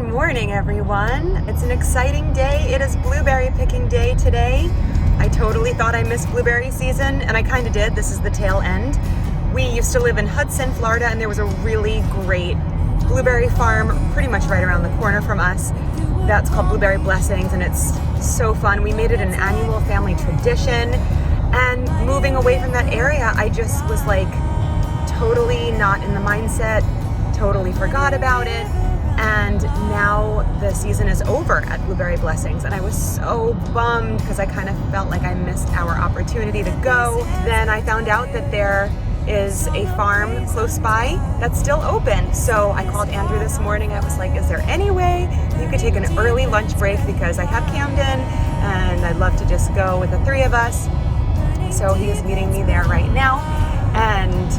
morning, everyone. It's an exciting day. It is blueberry picking day today. I totally thought I missed blueberry season, and I kind of did. This is the tail end. We used to live in Hudson, Florida, and there was a really great blueberry farm pretty much right around the corner from us. That's called Blueberry Blessings, and it's so fun. We made it an annual family tradition, and moving away from that area, I just was like totally not in the mindset, totally forgot about it. And now the season is over at Blueberry Blessings, and I was so bummed because I kind of felt like I missed our opportunity to go. Then I found out that there is a farm close by that's still open. So I called Andrew this morning. I was like, is there any way you could take an early lunch break, because I have Camden and I'd love to just go with the three of us. So he is meeting me there right now, and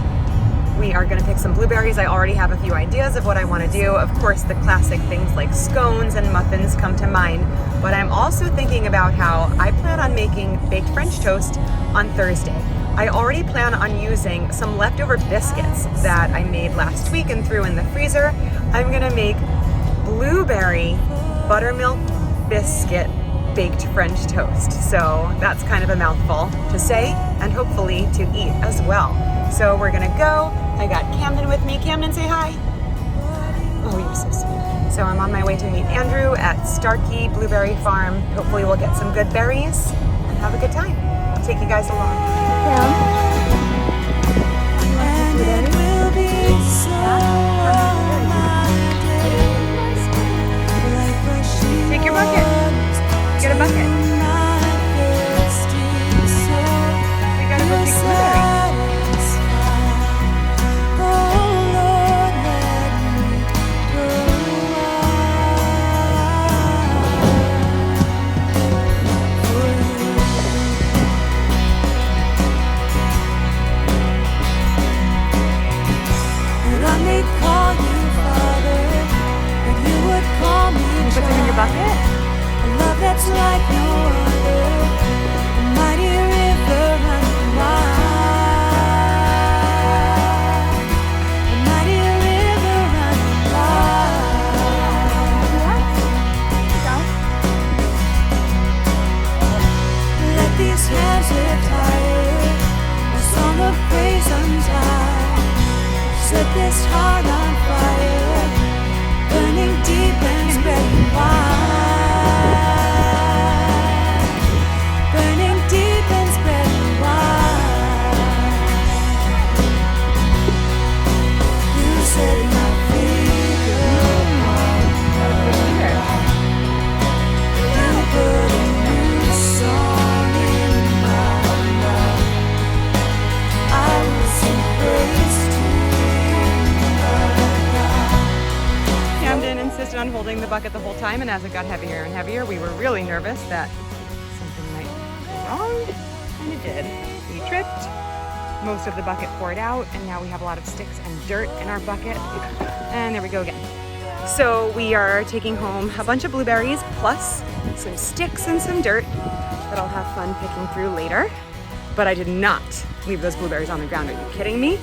we are gonna pick some blueberries. I already have a few ideas of what I wanna do. Of course, the classic things like scones and muffins come to mind, but I'm also thinking about how I plan on making baked French toast on Thursday. I already plan on using some leftover biscuits that I made last week and threw in the freezer. I'm gonna make blueberry buttermilk biscuit baked French toast. So that's kind of a mouthful to say and hopefully to eat as well. So we're gonna go. I got Camden with me. Camden, say hi. Oh, you're so sweet. So I'm on my way to meet Andrew at Starkey Blueberry Farm. Hopefully we'll get some good berries and have a good time. I'll take you guys along. And it will be Take your bucket. Get a bucket. We gotta go pick blueberries. Put them in your bucket? A love that's like no other, a mighty river running wide, a mighty river running wide. Let these hands lift higher, a song of praise untied. Set this heart on fire, burning deep and spreading wide, burning deep and spreading wide. You set my feet apart. You put a new song in my mouth. I will sing praise to Camden insisted on holding the bucket the whole time, and as it got heavier and heavier, we were really nervous that something might go wrong, and it did. We tripped, most of the bucket poured out, and now we have a lot of sticks and dirt in our bucket, and there we go again. So we are taking home a bunch of blueberries, plus some sticks and some dirt that I'll have fun picking through later. But I did not leave those blueberries on the ground. Are you kidding me?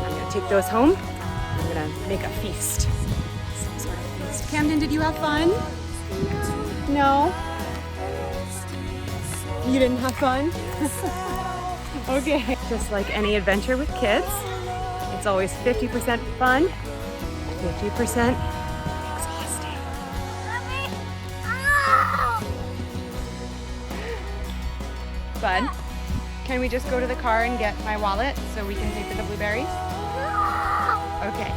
I'm gonna take those home. I'm gonna make a feast. Camden, did you have fun? No? You didn't have fun? Okay. Just like any adventure with kids, it's always 50% fun, 50% exhausting. Bud, can we just go to the car and get my wallet so we can pay for the blueberries? Okay.